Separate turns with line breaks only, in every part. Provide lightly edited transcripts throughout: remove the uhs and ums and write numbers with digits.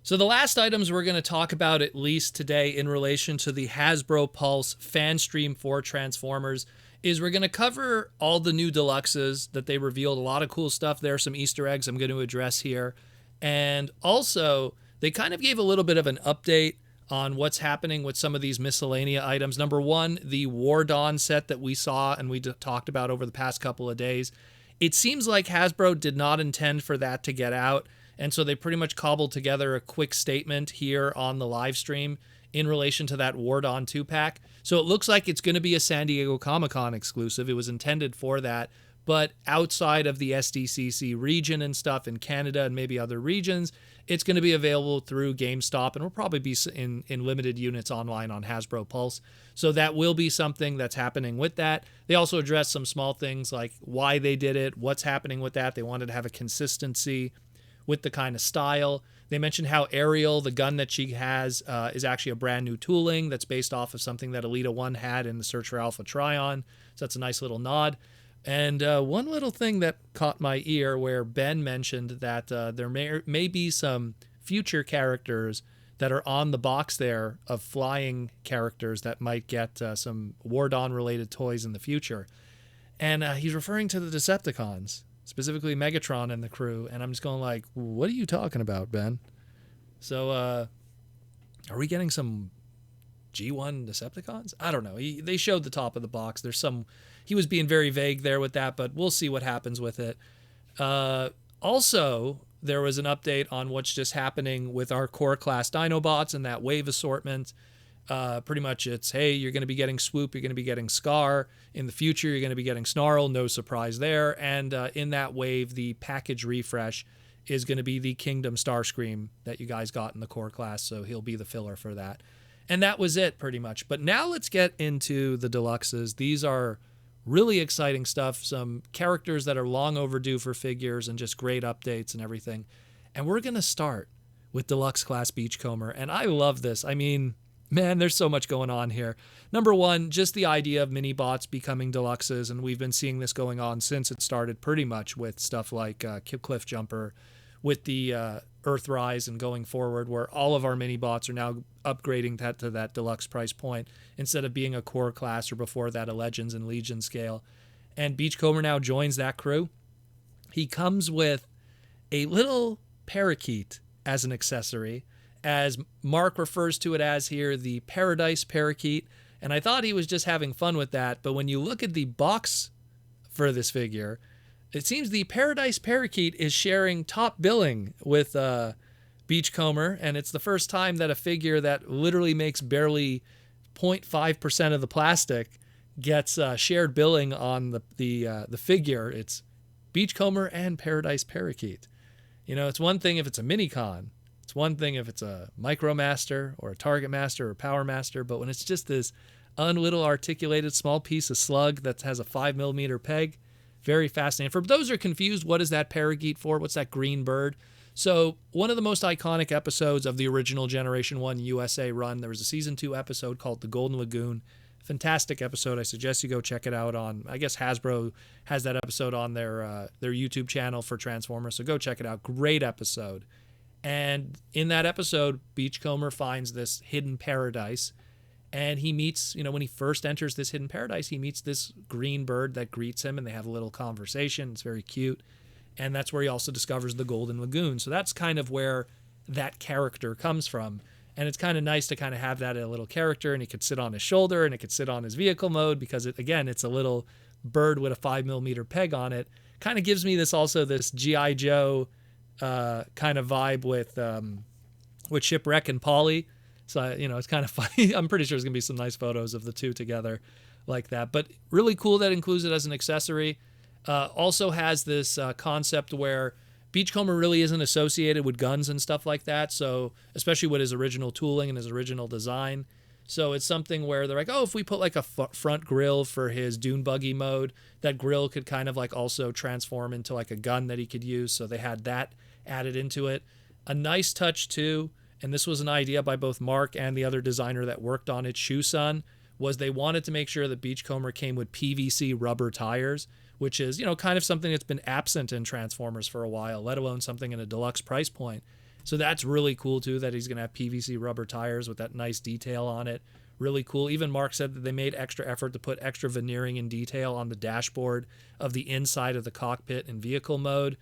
So the last items we're going to talk about at least today in relation to the Hasbro Pulse fan stream for Transformers is we're going to cover all the new deluxes that they revealed. A lot of cool stuff there, some Easter eggs I'm going to address here. And also, they kind of gave a little bit of an update on what's happening with some of these miscellanea items. Number one, the War Dawn set that we saw and we talked about over the past couple of days. It seems like Hasbro did not intend for that to get out. And so they pretty much cobbled together a quick statement here on the live stream in relation to that War Dawn 2-pack. So it looks like it's going to be a San Diego Comic-Con exclusive. It was intended for that. But outside of the SDCC region and stuff in Canada and maybe other regions, it's going to be available through GameStop and will probably be in limited units online on Hasbro Pulse. So that will be something that's happening with that. They also addressed some small things like why they did it, what's happening with that. They wanted to have a consistency with the kind of style. They mentioned how Ariel, the gun that she has, is actually a brand new tooling that's based off of something that Elita 1 had in the Search for Alpha Trion. So that's a nice little nod. And one little thing that caught my ear where Ben mentioned that there may be some future characters that are on the box there of flying characters that might get some War Dawn related toys in the future. And he's referring to the Decepticons, specifically Megatron and the crew, and I'm just going like, what are you talking about, Ben? So, are we getting some G1 Decepticons? I don't know. They showed the top of the box. He was being very vague there with that, but we'll see what happens with it. Also, there was an update on what's just happening with our core class Dinobots and that wave assortment. Pretty much it's, hey, you're going to be getting Swoop, you're going to be getting Scar. In the future, you're going to be getting Snarl, no surprise there. And in that wave, the package refresh is going to be the Kingdom Starscream that you guys got in the core class, so he'll be the filler for that. And that was it, pretty much. But now let's get into the deluxes. These are really exciting stuff, some characters that are long overdue for figures and just great updates and everything. And we're going to start with Deluxe Class Beachcomber, and I love this. I mean, man, there's so much going on here. Number one, just the idea of mini-bots becoming deluxes, and we've been seeing this going on since it started pretty much with stuff like Cliff Jumper, with the Earthrise and going forward, where all of our mini-bots are now upgrading that to that deluxe price point instead of being a core class or before that a Legends and Legion scale. And Beachcomber now joins that crew. He comes with a little parakeet as an accessory, as Mark refers to it as here, the Paradise Parakeet. And I thought he was just having fun with that, but when you look at the box for this figure, it seems the Paradise Parakeet is sharing top billing with Beachcomber, and it's the first time that a figure that literally makes barely 0.5% of the plastic gets shared billing on the figure. It's Beachcomber and Paradise Parakeet. You know, it's one thing if it's a mini-con. It's one thing if it's a Micromaster or a Target Master or Power Master, but when it's just this unlittle articulated small piece of slug that has a 5mm peg, very fascinating. For those who are confused, what is that parakeet for? What's that green bird? So one of the most iconic episodes of the original Generation 1 USA run, there was a Season 2 episode called The Golden Lagoon. Fantastic episode. I suggest you go check it out on, I guess Hasbro has that episode on their YouTube channel for Transformers, so go check it out. Great episode. And in that episode, Beachcomber finds this hidden paradise, and he meets, when he first enters this hidden paradise, he meets this green bird that greets him, and they have a little conversation. It's very cute. And that's where he also discovers the Golden Lagoon. So that's kind of where that character comes from. And it's kind of nice to kind of have that a little character, and he could sit on his shoulder, and it could sit on his vehicle mode, because it's a little bird with a 5mm peg on it. Kind of gives me this G.I. Joe kind of vibe with Shipwreck and Polly. So, it's kind of funny. I'm pretty sure there's going to be some nice photos of the two together like that. But really cool that includes it as an accessory. Also has this concept where Beachcomber really isn't associated with guns and stuff like that. So, especially with his original tooling and his original design. So it's something where they're like, oh, if we put like a front grill for his dune buggy mode, that grill could kind of like also transform into like a gun that he could use. So they had that added into it. A nice touch too, and this was an idea by both Mark and the other designer that worked on it, Shoe Sun, was they wanted to make sure that Beachcomber came with PVC rubber tires, which is, kind of something that's been absent in Transformers for a while, let alone something in a deluxe price point. So that's really cool too, that he's going to have PVC rubber tires with that nice detail on it. Really cool. Even Mark said that they made extra effort to put extra veneering and detail on the dashboard of the inside of the cockpit in vehicle mode.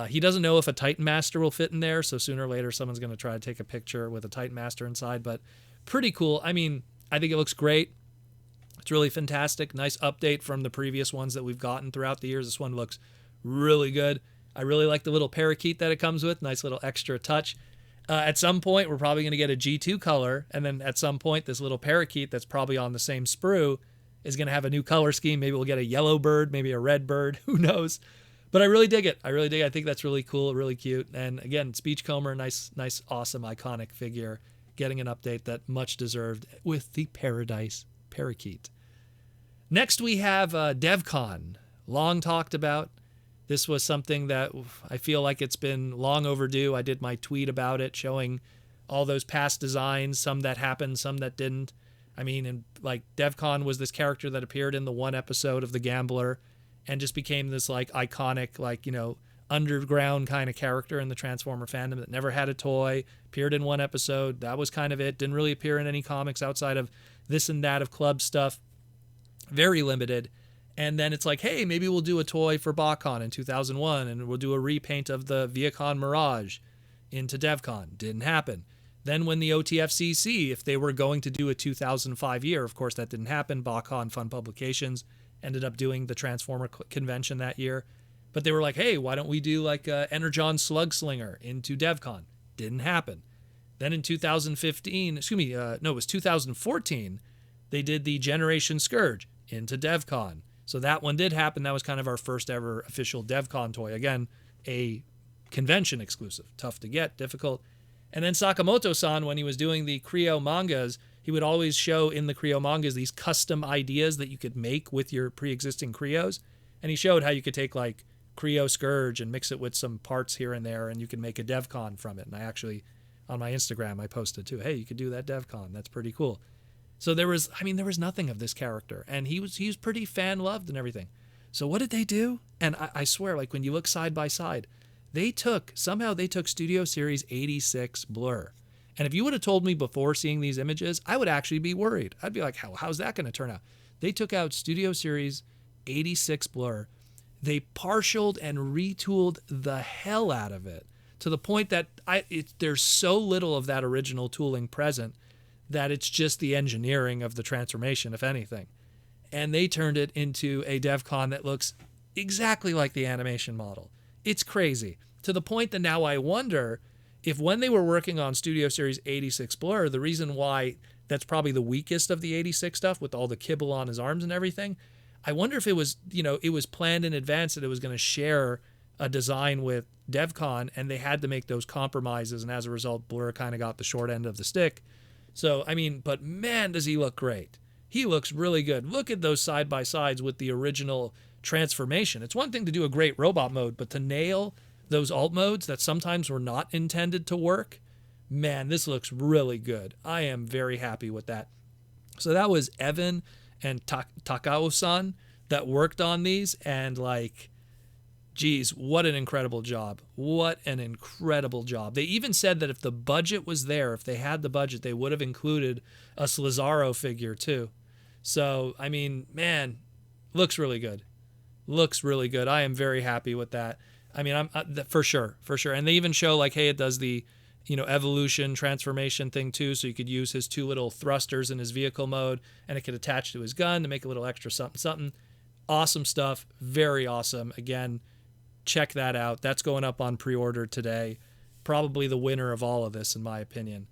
He doesn't know if a Titan Master will fit in there, so sooner or later someone's going to try to take a picture with a Titan Master inside, but pretty cool. I mean, I think it looks great. It's really fantastic. Nice update from the previous ones that we've gotten throughout the years. This one looks really good. I really like the little parakeet that it comes with. Nice little extra touch. At some point, we're probably going to get a G2 color, and then at some point, this little parakeet that's probably on the same sprue is going to have a new color scheme. Maybe we'll get a yellow bird, maybe a red bird. Who knows? But I really dig it. I really dig it. I think that's really cool, really cute. And again, it's Beachcomber, nice, awesome, iconic figure, getting an update that much deserved with the Paradise Parakeet. Next, we have Devcon. Long talked about. This was something that I feel like it's been long overdue. I did my tweet about it, showing all those past designs, some that happened, some that didn't. I mean, and like Devcon was this character that appeared in the one episode of The Gambler and just became this like iconic, like, you know, underground kind of character in the Transformer fandom that never had a toy, appeared in one episode. That was kind of it. Didn't really appear in any comics outside of this and that of club stuff. Very limited. And then it's like, hey, maybe we'll do a toy for BotCon in 2001, and we'll do a repaint of the Viacon Mirage into Devcon. Didn't happen. Then when the OTFCC, if they were going to do a 2005 year, of course that didn't happen. BotCon Fun Publications ended up doing the Transformer convention that year. But they were like, hey, why don't we do like a Energon Slugslinger into Devcon? Didn't happen. Then in 2015, it was 2014, they did the Generation Scourge into Devcon. So that one did happen. That was kind of our first ever official Devcon toy. Again, a convention exclusive. Tough to get, difficult. And then Sakamoto-san, when he was doing the Creo mangas, he would always show in the Creo mangas these custom ideas that you could make with your pre-existing Creos. And he showed how you could take like Creo Scourge and mix it with some parts here and there, and you can make a Devcon from it. And I actually, on my Instagram, I posted too, hey, you could do that Devcon. That's pretty cool. So there was nothing of this character, and he was pretty fan-loved and everything. So what did they do? And I swear, like when you look side by side, they took Studio Series 86 Blur. And if you would have told me before seeing these images, I would actually be worried. I'd be like, how's that going to turn out? They took out Studio Series 86 Blur. They partialed and retooled the hell out of it to the point that there's so little of that original tooling present that it's just the engineering of the transformation, if anything. And they turned it into a Devcon that looks exactly like the animation model. It's crazy. To the point that now I wonder if when they were working on Studio Series 86 Blur, the reason why that's probably the weakest of the 86 stuff with all the kibble on his arms and everything, I wonder if it was, it was planned in advance that it was going to share a design with Devcon, and they had to make those compromises, and as a result, Blur kind of got the short end of the stick. So, but man, does he look great. He looks really good. Look at those side-by-sides with the original transformation. It's one thing to do a great robot mode, but to nail those alt modes that sometimes were not intended to work, man, this looks really good. I am very happy with that. So that was Evan and Takao-san that worked on these, and geez, what an incredible job. What an incredible job. They even said that if the budget was there, if they had the budget, they would have included a Slazaro figure too. So, man, looks really good. Looks really good. I am very happy with that. I'm for sure. And they even show hey, it does the, evolution transformation thing too. So you could use his two little thrusters in his vehicle mode, and it could attach to his gun to make a little extra something. Awesome stuff. Very awesome. Again, check that out. That's going up on pre-order today. Probably the winner of all of this, in my opinion.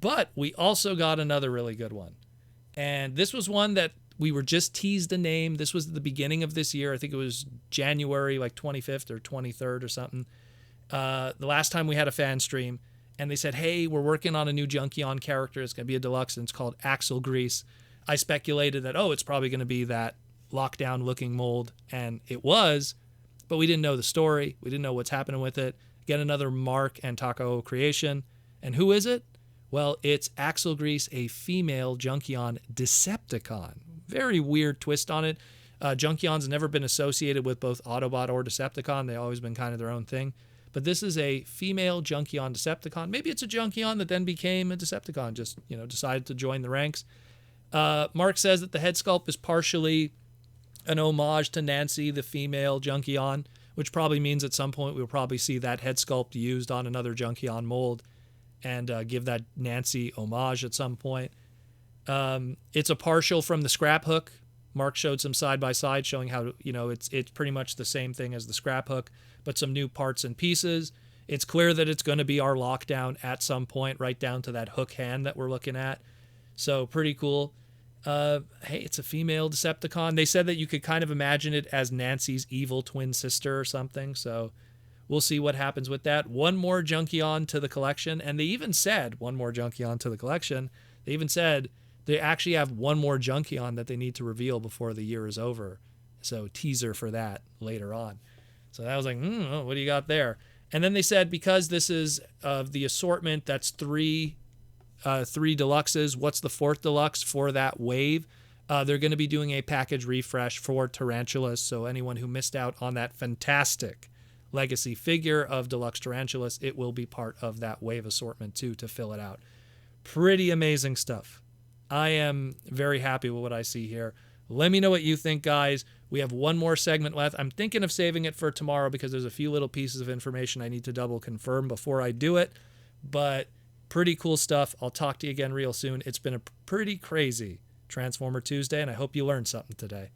But we also got another really good one. And this was one that we were just teased a name. This was the beginning of this year. I think it was January 25th or 23rd or something. The last time we had a fan stream. And they said, hey, we're working on a new Junkion character. It's going to be a deluxe, and it's called Axlegrease. I speculated that, it's probably going to be that lockdown-looking mold. And it was, but we didn't know the story. We didn't know what's happening with it. Again, another Mark and Takao creation. And who is it? Well, it's Axlegrease, a female Junkion Decepticon. Very weird twist on it. Junkion's never been associated with both Autobot or Decepticon. They've always been kind of their own thing. But this is a female Junkion Decepticon. Maybe it's a Junkion that then became a Decepticon, just, decided to join the ranks. Mark says that the head sculpt is partially an homage to Nancy, the female Junkion, which probably means at some point we'll probably see that head sculpt used on another Junkion mold and give that Nancy homage at some point. It's a partial from the scrap hook. Mark showed some side-by-side showing how, it's pretty much the same thing as the scrap hook, but some new parts and pieces. It's clear that it's going to be our lockdown at some point, right down to that hook hand that we're looking at. So pretty cool. Hey, it's a female Decepticon. They said that you could kind of imagine it as Nancy's evil twin sister or something. So we'll see what happens with that. One more Junkion to the collection. And they even said, one more Junkion to the collection. They even said they actually have one more Junkion that they need to reveal before the year is over. So teaser for that later on. So that was like, what do you got there? And then they said, because this is of the assortment, that's three deluxes. What's the fourth deluxe for that wave? They're going to be doing a package refresh for Tarantulas. So anyone who missed out on that fantastic legacy figure of Deluxe Tarantulas, it will be part of that wave assortment too to fill it out. Pretty amazing stuff. I am very happy with what I see here. Let me know what you think, guys. We have one more segment left. I'm thinking of saving it for tomorrow because there's a few little pieces of information I need to double confirm before I do it. But pretty cool stuff. I'll talk to you again real soon. It's been a pretty crazy Transformer Tuesday, and I hope you learned something today.